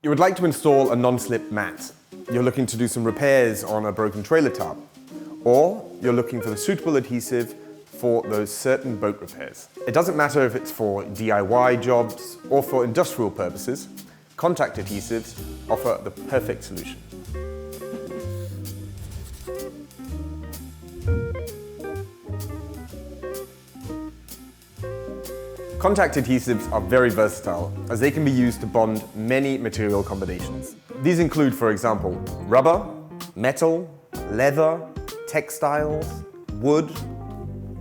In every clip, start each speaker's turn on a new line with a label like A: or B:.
A: You would like to install a non-slip mat. You're looking to do some repairs on a broken trailer tarp. Or you're looking for the suitable adhesive for those certain boat repairs. It doesn't matter if it's for DIY jobs or for industrial purposes, contact adhesives offer the perfect solution. Contact adhesives are very versatile as they can be used to bond many material combinations. These include, for example, rubber, metal, leather, textiles, wood,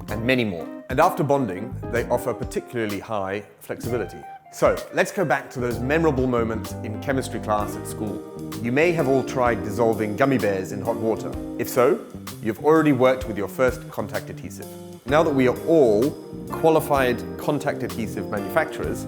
A: and many more. And after bonding, they offer particularly high flexibility. So let's go back to those memorable moments in chemistry class at school. You may have all tried dissolving gummy bears in hot water. If so, you've already worked with your first contact adhesive. Now that we are all qualified contact adhesive manufacturers,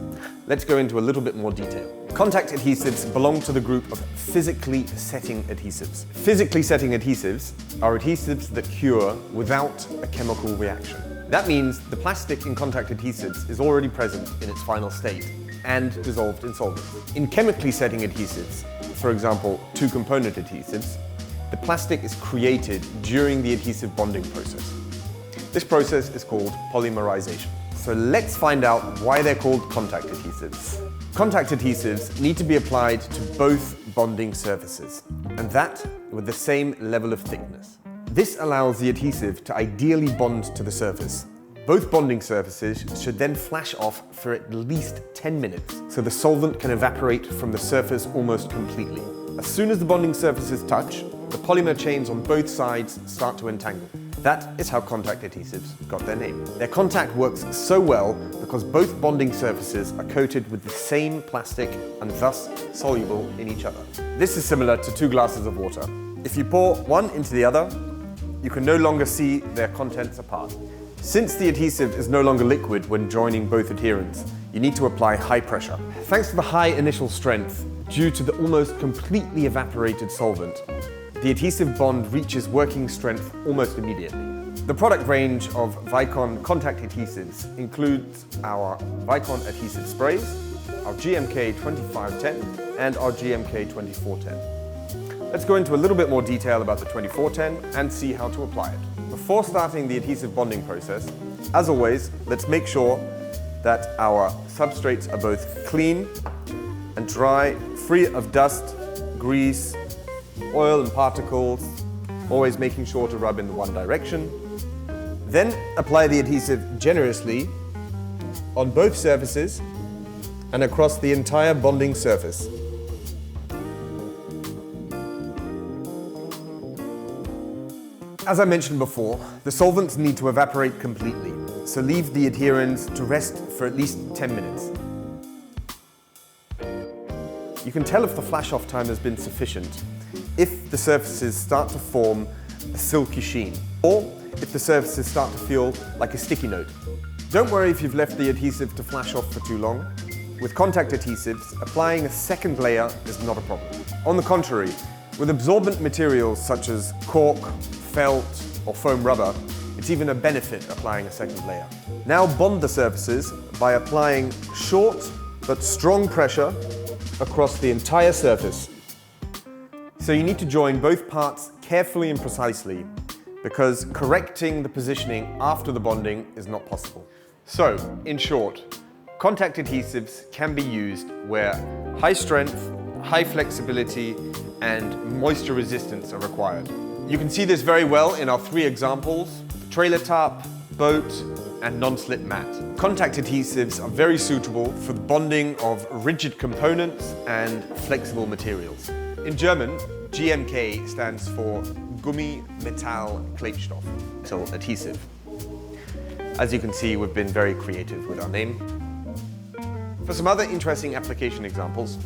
A: let's go into a little bit more detail. Contact adhesives belong to the group of physically setting adhesives. Physically setting adhesives are adhesives that cure without a chemical reaction. That means the plastic in contact adhesives is already present in its final state and dissolved in solvents. In chemically setting adhesives, for example, two-component adhesives, the plastic is created during the adhesive bonding process. This process is called polymerization. So let's find out why they're called contact adhesives. Contact adhesives need to be applied to both bonding surfaces, and that with the same level of thickness. This allows the adhesive to ideally bond to the surface. Both bonding surfaces should then flash off for at least 10 minutes, so the solvent can evaporate from the surface almost completely. As soon as the bonding surfaces touch, the polymer chains on both sides start to entangle. That is how contact adhesives got their name. Their contact works so well because both bonding surfaces are coated with the same plastic and thus soluble in each other. This is similar to two glasses of water. If you pour one into the other, you can no longer see their contents apart. Since the adhesive is no longer liquid when joining both adherents, you need to apply high pressure. Thanks to the high initial strength, due to the almost completely evaporated solvent, the adhesive bond reaches working strength almost immediately. The product range of Vicon contact adhesives includes our Vicon adhesive sprays, our GMK 2510 and our GMK 2410. Let's go into a little bit more detail about the 2410 and see how to apply it. Before starting the adhesive bonding process, as always, let's make sure that our substrates are both clean and dry, free of dust, grease, oil and particles, always making sure to rub in the one direction. Then apply the adhesive generously on both surfaces and across the entire bonding surface. As I mentioned before, the solvents need to evaporate completely, so leave the adherents to rest for at least 10 minutes. You can tell if the flash-off time has been sufficient if the surfaces start to form a silky sheen, or if the surfaces start to feel like a sticky note. Don't worry if you've left the adhesive to flash off for too long. With contact adhesives, applying a second layer is not a problem. On the contrary, with absorbent materials such as cork, felt, or foam rubber, it's even a benefit applying a second layer. Now bond the surfaces by applying short but strong pressure across the entire surface. So you need to join both parts carefully and precisely because correcting the positioning after the bonding is not possible. So, in short, contact adhesives can be used where high strength, high flexibility, and moisture resistance are required. You can see this very well in our three examples: trailer tarp, boat, and non-slip mat. Contact adhesives are very suitable for the bonding of rigid components and flexible materials. In German, GMK stands for Gummi Metall Klebstoff, so adhesive. As you can see, we've been very creative with our name. For some other interesting application examples,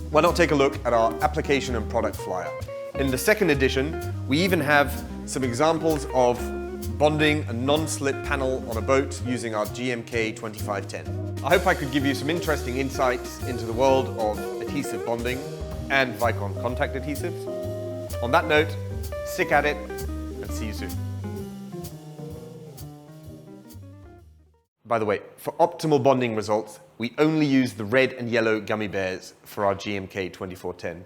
A: why not take a look at our application and product flyer. In the second edition, we even have some examples of bonding a non-slip panel on a boat using our GMK 2510. I hope I could give you some interesting insights into the world of adhesive bonding and Vicon contact adhesives. On that note, stick at it and see you soon. By the way, for optimal bonding results, we only use the red and yellow gummy bears for our GMK 2410.